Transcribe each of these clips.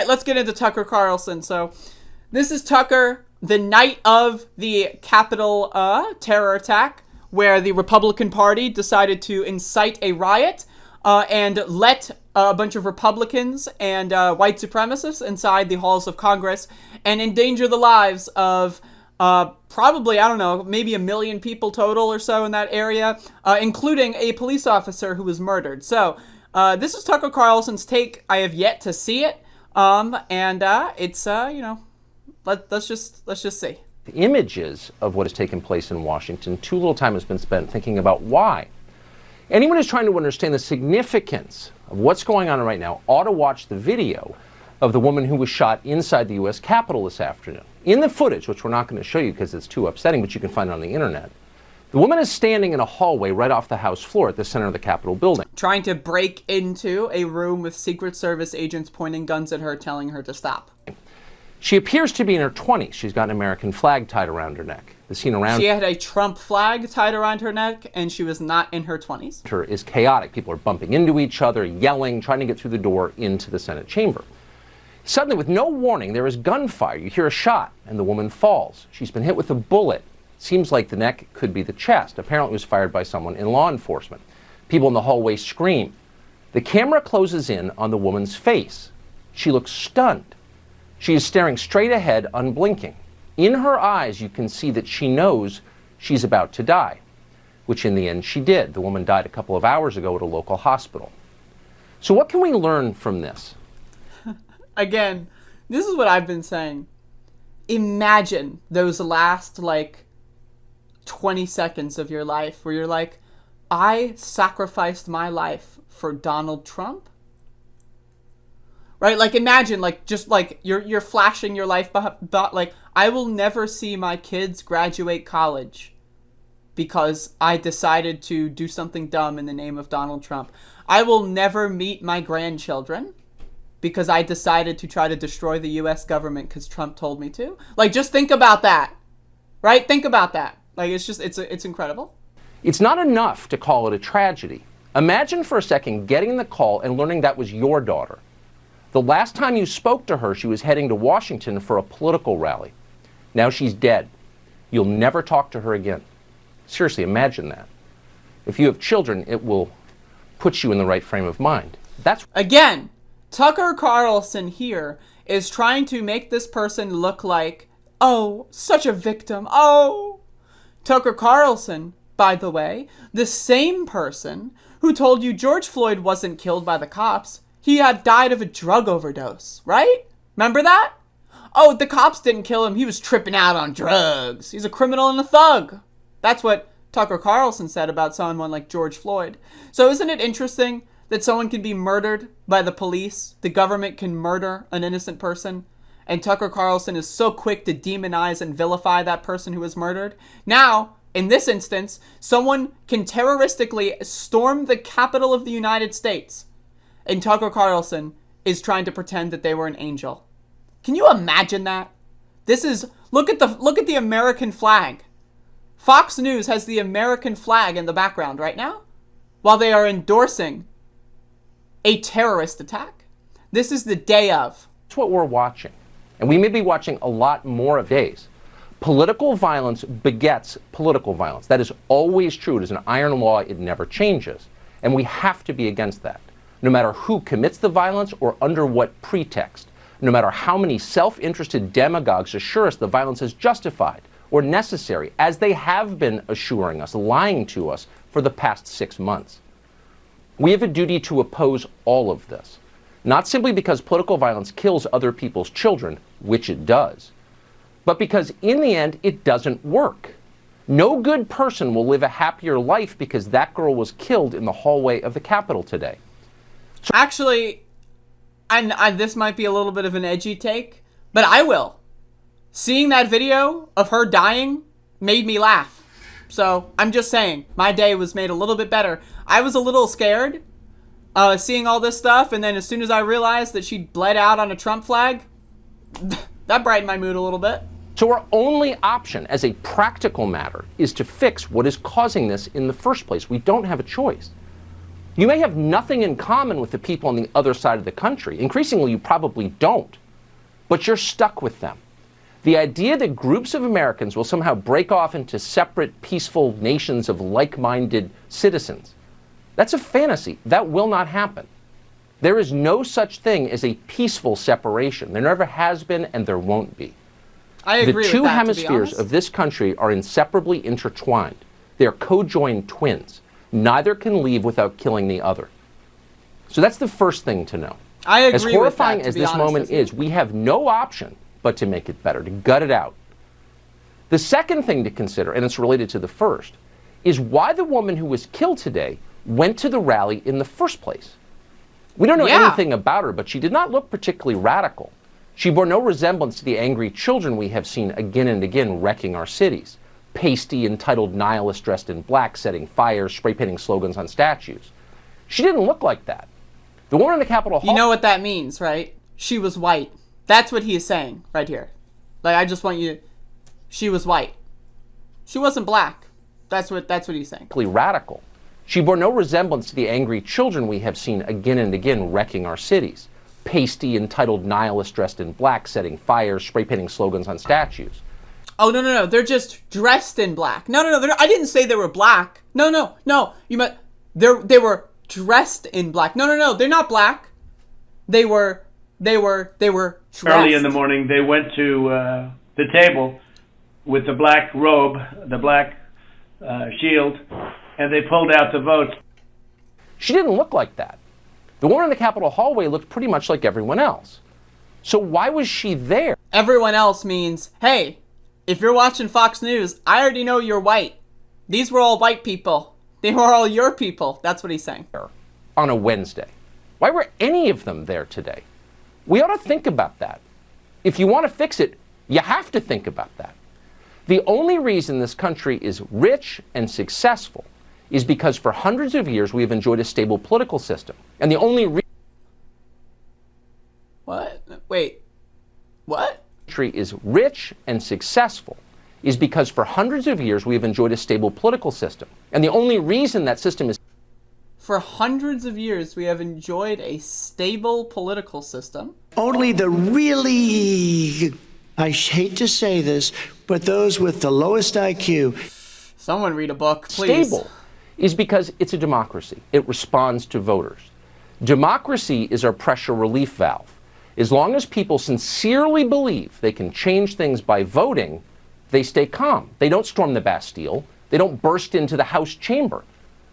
let's get into Tucker Carlson. So this is Tucker the night of the Capitol terror attack, where the Republican Party decided to incite a riot and let a bunch of Republicans and white supremacists inside the halls of Congress and endanger the lives of probably, I don't know, maybe 1 million people total or so in that area, including a police officer who was murdered. So this is Tucker Carlson's take. I have yet to see it, and it's let's just see. The images of what has taken place in Washington, too little time has been spent thinking about why. Anyone who's trying to understand the significance of what's going on right now ought to watch the video of the woman who was shot inside the U.S. Capitol this afternoon. In the footage, which we're not going to show you because it's too upsetting, but you can find it on the internet, the woman is standing in a hallway right off the House floor at the center of the Capitol building, trying to break into a room with Secret Service agents pointing guns at her, telling her to stop. She appears to be in her 20s. She's got an American flag tied around her neck. The scene around she had a Trump flag tied around her neck, and she was not in her 20s. Her is chaotic. People are bumping into each other, yelling, trying to get through the door into the Senate chamber. Suddenly, with no warning, there is gunfire. You hear a shot, and the woman falls. She's been hit with a bullet. Seems like the neck could be the chest. Apparently, it was fired by someone in law enforcement. People in the hallway scream. The camera closes in on the woman's face. She looks stunned. She is staring straight ahead, unblinking. In her eyes, you can see that she knows she's about to die, which in the end she did. The woman died a couple of hours ago at a local hospital. So what can we learn from this? Again, this is what I've been saying. Imagine those last, 20 seconds of your life where you're like, I sacrificed my life for Donald Trump? Right? Imagine, you're flashing your life, I will never see my kids graduate college because I decided to do something dumb in the name of Donald Trump. I will never meet my grandchildren because I decided to try to destroy the U.S. government because Trump told me to. Just think about that. Right? Think about that. It's incredible. It's not enough to call it a tragedy. Imagine for a second getting the call and learning that was your daughter. The last time you spoke to her, she was heading to Washington for a political rally. Now she's dead. You'll never talk to her again. Seriously, imagine that. If you have children, it will put you in the right frame of mind. Again, Tucker Carlson here is trying to make this person look like, oh, such a victim. Oh, Tucker Carlson, by the way, the same person who told you George Floyd wasn't killed by the cops. He had died of a drug overdose, right? Remember that? Oh, the cops didn't kill him. He was tripping out on drugs. He's a criminal and a thug. That's what Tucker Carlson said about someone like George Floyd. So isn't it interesting that someone can be murdered by the police? The government can murder an innocent person. And Tucker Carlson is so quick to demonize and vilify that person who was murdered. Now, in this instance, someone can terroristically storm the Capitol of the United States. And Tucker Carlson is trying to pretend that they were an angel. Can you imagine that? Look at the American flag. Fox News has the American flag in the background right now while they are endorsing a terrorist attack. This is the day of. That's what we're watching. And we may be watching a lot more of days. Political violence begets political violence. That is always true. It is an iron law. It never changes. And we have to be against that. No matter who commits the violence or under what pretext, no matter how many self-interested demagogues assure us the violence is justified or necessary, as they have been assuring us, lying to us for the past 6 months. We have a duty to oppose all of this, not simply because political violence kills other people's children, which it does, but because in the end, it doesn't work. No good person will live a happier life because that girl was killed in the hallway of the Capitol today. Actually, this might be a little bit of an edgy take, but I will. Seeing that video of her dying made me laugh. So I'm just saying, my day was made a little bit better. I was a little scared seeing all this stuff, and then as soon as I realized that she bled out on a Trump flag, that brightened my mood a little bit. So our only option as a practical matter is to fix what is causing this in the first place. We don't have a choice. You may have nothing in common with the people on the other side of the country. Increasingly, you probably don't. But you're stuck with them. The idea that groups of Americans will somehow break off into separate, peaceful nations of like-minded citizens, that's a fantasy. That will not happen. There is no such thing as a peaceful separation. There never has been, and there won't be. I agree with that, the two to be hemispheres honest. of this country are inseparably intertwined. They are co-joined twins. Neither can leave without killing the other. So that's the first thing to know. I agree as with horrifying that, to as be this honest moment with you. is, we have no option but to make it better, to gut it out. The second thing to consider, and it's related to the first, is why the woman who was killed today went to the rally in the first place. We don't know anything about her, but she did not look particularly radical. She bore no resemblance to the angry children we have seen again and again wrecking our cities. Pasty, entitled nihilists dressed in black, setting fires, spray painting slogans on statues. She didn't look like that. The woman in the Capitol Hall... You know what that means, right? She was white. That's what he is saying right here. Like, I just want you to... She was white. She wasn't black. That's what he's saying. Radical. She bore no resemblance to the angry children we have seen again and again wrecking our cities. Pasty, entitled nihilists dressed in black, setting fires, spray painting slogans on statues. Oh, no. They're just dressed in black. No. I didn't say they were black. No. You meant they were dressed in black. No. They're not black. They were dressed. Early in the morning, they went to the table with the black robe, the black shield, and they pulled out the votes. She didn't look like that. The woman in the Capitol hallway looked pretty much like everyone else. So why was she there? Everyone else means, hey, if you're watching Fox News, I already know you're white. These were all white people. They were all your people. That's what he's saying. On a Wednesday. Why were any of them there today? We ought to think about that. If you want to fix it, you have to think about that. The only reason this country is rich and successful is because for hundreds of years we have enjoyed a stable political system. And the only reason What? Wait. What? country is rich and successful is because for hundreds of years we have enjoyed a stable political system. And the only reason that system is... For hundreds of years, we have enjoyed a stable political system. Only the really, I hate to say this, but those with the lowest IQ. Someone read a book, please. Stable is because it's a democracy. It responds to voters. Democracy is our pressure relief valve. As long as people sincerely believe they can change things by voting, they stay calm. They don't storm the Bastille. They don't burst into the House chamber.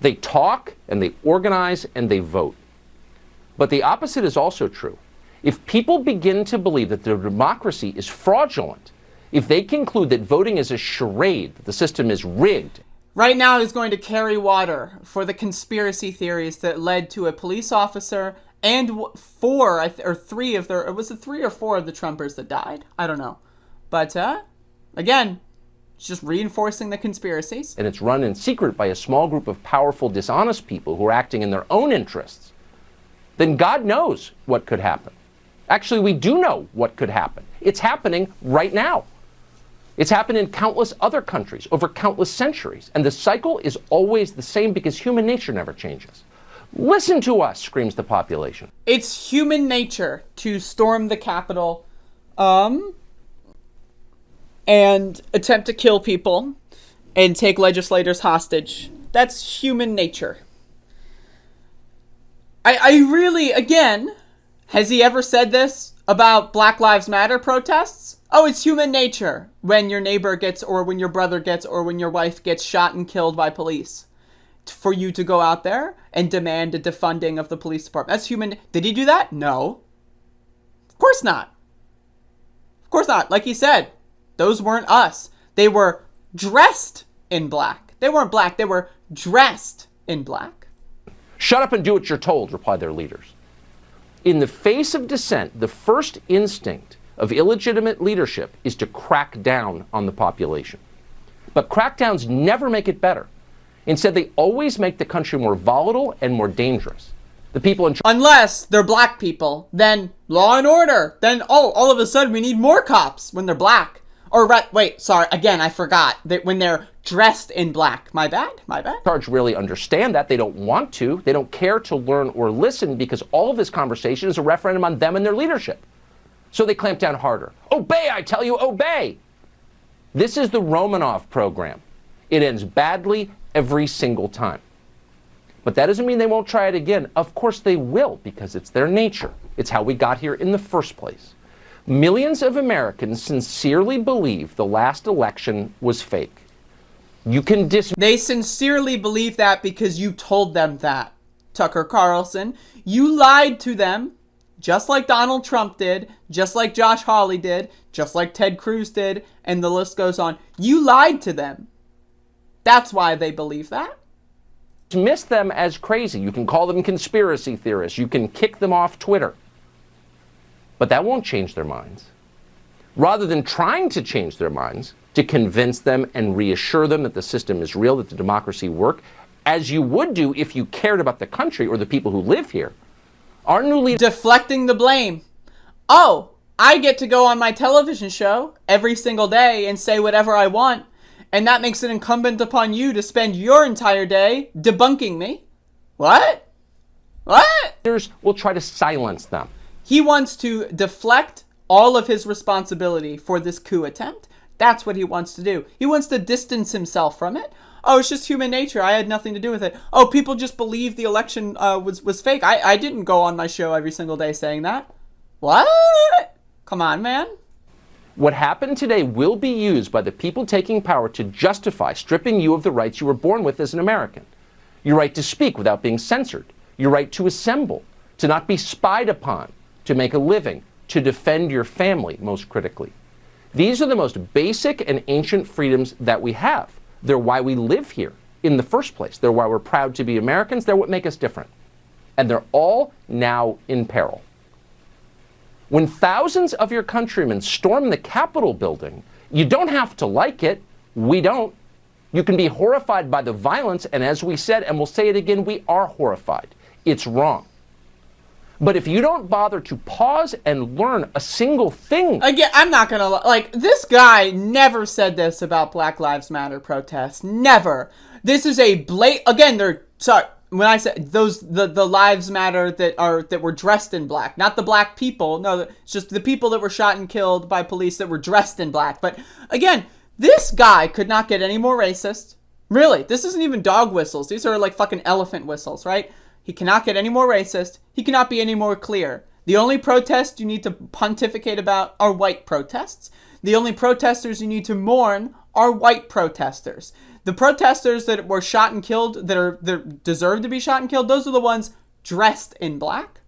They talk and they organize and they vote. But the opposite is also true. If people begin to believe that their democracy is fraudulent, if they conclude that voting is a charade, that the system is rigged. Right now he's going to carry water for the conspiracy theories that led to a police officer and four or three of the, was it 3 or 4 of the Trumpers that died? I don't know. But, again, it's just reinforcing the conspiracies. And it's run in secret by a small group of powerful, dishonest people who are acting in their own interests. Then God knows what could happen. Actually, we do know what could happen. It's happening right now. It's happened in countless other countries over countless centuries. And the cycle is always the same because human nature never changes. Listen to us, screams the population. It's human nature to storm the Capitol, and attempt to kill people and take legislators hostage. That's human nature. I really, again, has he ever said this about Black Lives Matter protests? Oh, it's human nature when your neighbor gets, or when your brother gets, or when your wife gets shot and killed by police. For you to go out there and demand a defunding of the police department. That's human. Did he do that? No. Of course not. Of course not. Like he said, those weren't us. They were dressed in black. They weren't black. They were dressed in black. Shut up and do what you're told, replied their leaders. In the face of dissent, the first instinct of illegitimate leadership is to crack down on the population. But crackdowns never make it better. Instead, they always make the country more volatile and more dangerous. The people in charge... Unless they're black people, then law and order. Then, all of a sudden we need more cops when they're black. Or, wait, sorry, again, I forgot. That when they're dressed in black. My bad. Charge really understand that. They don't want to. They don't care to learn or listen because all of this conversation is a referendum on them and their leadership. So they clamp down harder. Obey, I tell you, obey. This is the Romanov program. It ends badly every single time. But that doesn't mean they won't try it again. Of course they will, because it's their nature. It's how we got here in the first place. Millions of Americans sincerely believe the last election was fake. You can They sincerely believe that because you told them that, Tucker Carlson. You lied to them, just like Donald Trump did, just like Josh Hawley did, just like Ted Cruz did, and the list goes on. You lied to them. That's why they believe that. Dismiss them as crazy. You can call them conspiracy theorists. You can kick them off Twitter. But that won't change their minds. Rather than trying to change their minds, to convince them and reassure them that the system is real, that the democracy works, as you would do if you cared about the country or the people who live here, our new leader... Deflecting the blame. Oh, I get to go on my television show every single day and say whatever I want, and that makes it incumbent upon you to spend your entire day debunking me? What? Leaders will try to silence them. He wants to deflect all of his responsibility for this coup attempt. That's what he wants to do. He wants to distance himself from it. Oh, it's just human nature. I had nothing to do with it. Oh, people just believe the election was fake. I didn't go on my show every single day saying that. What? Come on, man. What happened today will be used by the people taking power to justify stripping you of the rights you were born with as an American. Your right to speak without being censored. Your right to assemble, to not be spied upon, to make a living, to defend your family, most critically. These are the most basic and ancient freedoms that we have. They're why we live here in the first place. They're why we're proud to be Americans. They're what make us different. And they're all now in peril. When thousands of your countrymen storm the Capitol building, you don't have to like it. We don't. You can be horrified by the violence, and as we said, and we'll say it again, we are horrified. It's wrong. But if you don't bother to pause and learn a single thing... Again, I'm not gonna... Like, this guy never said this about Black Lives Matter protests. Never. This is a Again, they're... Sorry, when I said those... The lives matter that were dressed in black. Not the black people. No, it's just the people that were shot and killed by police that were dressed in black. But, again, this guy could not get any more racist. Really. This isn't even dog whistles. These are like fucking elephant whistles, right? He cannot get any more racist. He cannot be any more clear. The only protests you need to pontificate about are white protests. The only protesters you need to mourn are white protesters. The protesters that were shot and killed, that deserve to be shot and killed, those are the ones dressed in black.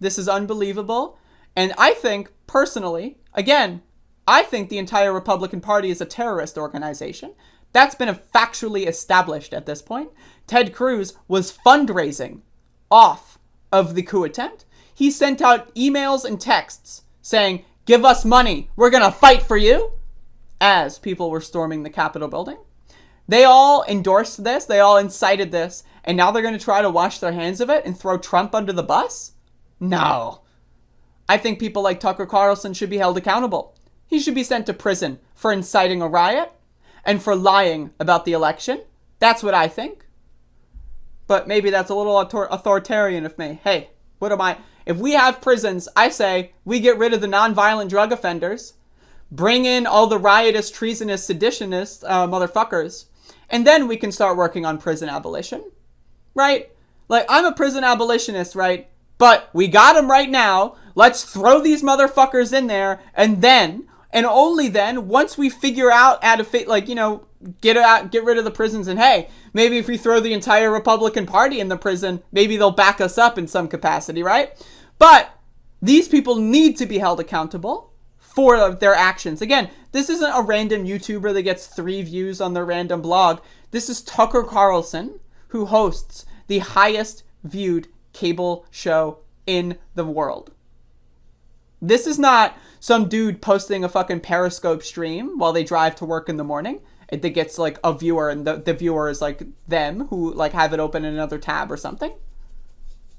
This is unbelievable. And I think, personally, again, I think the entire Republican Party is a terrorist organization. That's been factually established at this point. Ted Cruz was fundraising off of the coup attempt. He sent out emails and texts saying, "Give us money. We're going to fight for you," as people were storming the Capitol building. They all endorsed this. They all incited this. And now they're going to try to wash their hands of it and throw Trump under the bus? No. I think people like Tucker Carlson should be held accountable. He should be sent to prison for inciting a riot and for lying about the election. That's what I think. But maybe that's a little authoritarian of me. Hey, what am I? If we have prisons, I say we get rid of the nonviolent drug offenders, bring in all the riotous, treasonous, seditionist motherfuckers, and then we can start working on prison abolition. Right? Like, I'm a prison abolitionist, right? But we got them right now. Let's throw these motherfuckers in there, and then, and only then, once we figure out how to, like, you know, get rid of the prisons, and hey, maybe if we throw the entire Republican Party in the prison, maybe they'll back us up in some capacity, right? But these people need to be held accountable for their actions. Again, this isn't a random YouTuber that gets 3 views on their random blog. This is Tucker Carlson, who hosts the highest viewed cable show in the world. This is not some dude posting a fucking Periscope stream while they drive to work in the morning. That gets like a viewer, and the viewer is like them who like have it open in another tab or something.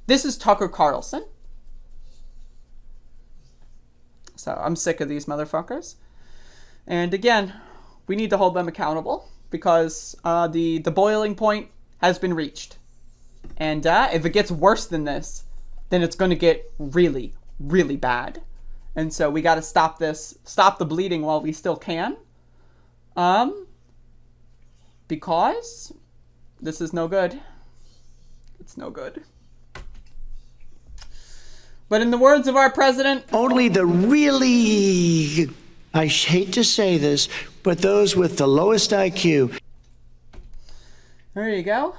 This is Tucker Carlson. So I'm sick of these motherfuckers. And again, we need to hold them accountable because the boiling point has been reached. And if it gets worse than this, then it's going to get really, really bad. And so we got to stop the bleeding while we still can. Because this is no good. It's no good. But in the words of our president, only the really, I hate to say this, but those with the lowest IQ. There you go.